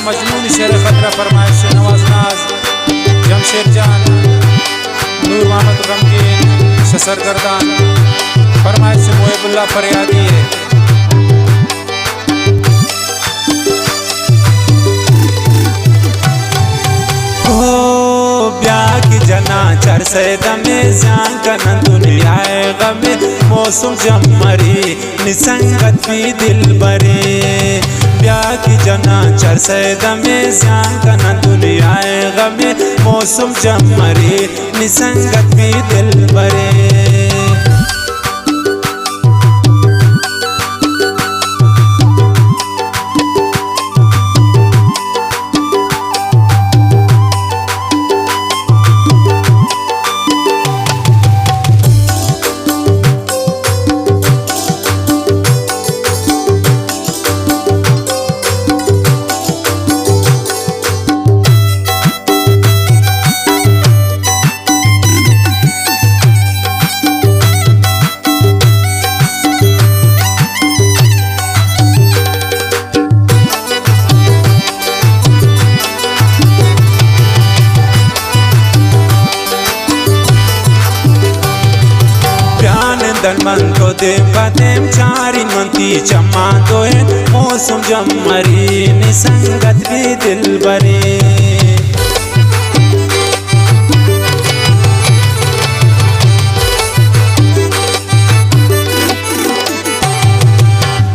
मजनून शेर खतरा फरमाइश नवाज नाज जमशेद जान नूर मोहम्मद गमगीन सरगर्दान फरमाइश मोहबुल्ला फरियादी है। की जना चर से दमे जान कन दुनिया गमे मौसम जमरी निसंगत भी दिल बरे ब्याह की जना चर से दमे जान कन दुनिया गमे मौसम जमरी निसंगत भी दिल बरे। मन तो दे बदेम चारी मंती चम्मा तो है मौसम जमरी निसंगत भी दिल बरे।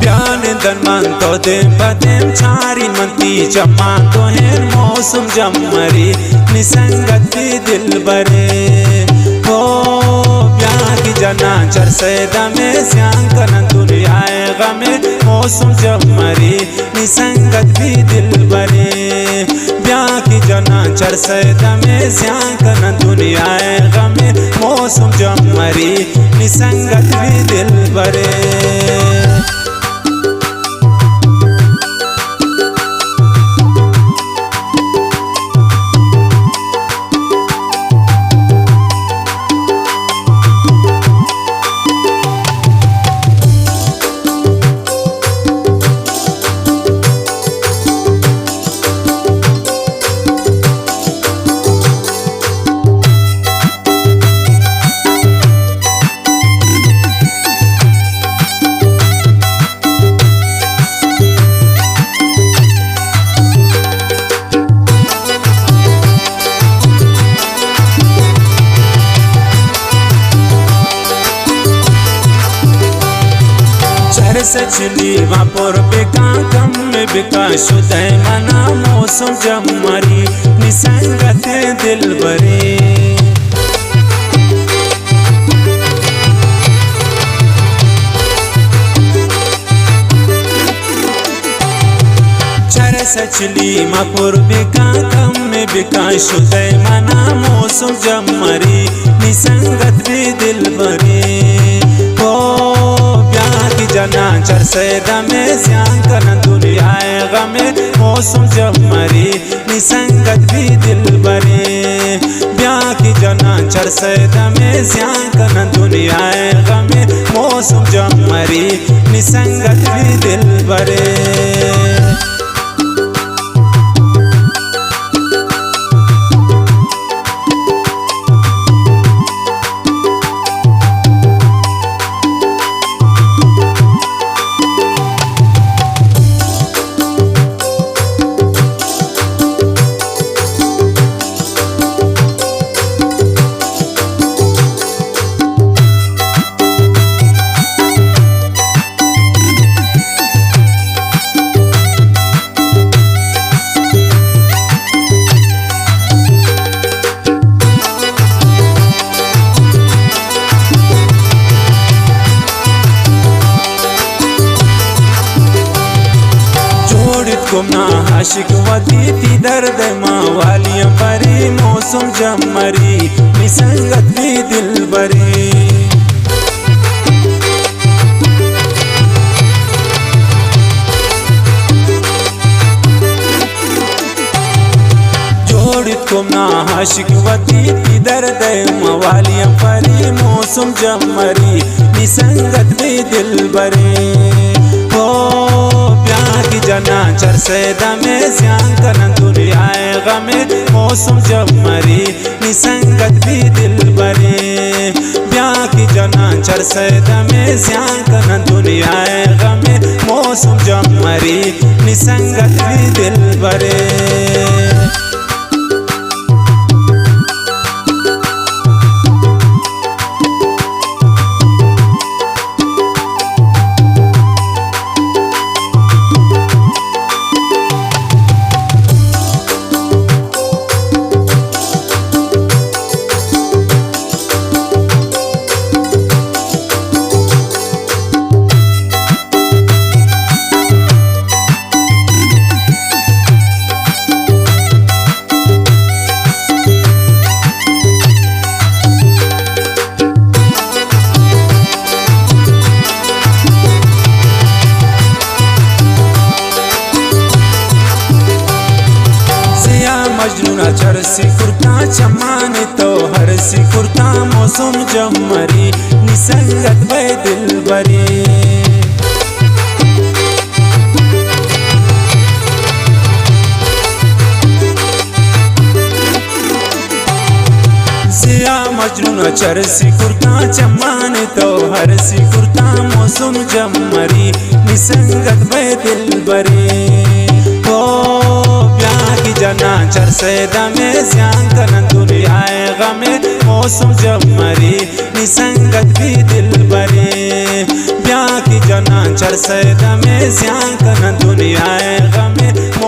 ब्यान दन मन तो दे बदेम चारी मंती चम्मा तो है मौसम जमरी निसंगत भी दिल बरे। की जना चर से दमे श्याम कन दुनिया गमे मौसम जमरी निसंगत भी दिल बरे। ब्याह की जना चर से दमे श्याम कन दुनिया गमे मौसम जमरी निसंगत भी दिल बरे। सचली वापुर बेका कम में बेका शुदय मना मौसम जमरी निसंगत दिल बरे। चर सचली मापुर बेका कम में बेका शुदय मना मौसम जमरी निसंगत भी दिल बरे। जना चर से दमे श्याम कन दुनिया गमे मौसम जमरी निसंगत भी दिल बरे। ब्याह की जना चर से दमे श्याम कन दुनिया गमे मौसम जमरी निसंगत भी दिल बरे। गुमना आशिक वती थी दर्द माँ वालियाँ परी मौसम जमरी निसंगत भी दिल बरे। जोड़ित गुमना आशिक वती थी दर्द माँ वालियाँ परी मौसम जमरी निसंगत भी दिल बरे। जना चरसे दमे ज्यान कन दुनियाए गमे मौसम जब मरी निसंगत भी दिल बरे ब्याह की जना चरसे दमे ज्यान कन दुनियाए गमे मौसम जब मरी निसंगत भी दिल बरे मजनूना चरसी कुर्ता चमान तो हर सी कुर्ता मौसम जब मरी निसंगत भय दिल बरी सिया मजनूना चरसी कुर्ता चमान तो हर सी कुर्ता मौसम जब मरी निसंगत भय दिल बरी जना चरसे दमे ज्यान कन दुनियाए गमे मौसम जब मरी निसंगत भी दिल बरे ब्याह की जना चरसे दमे ज्यान कन दुनियाए गमे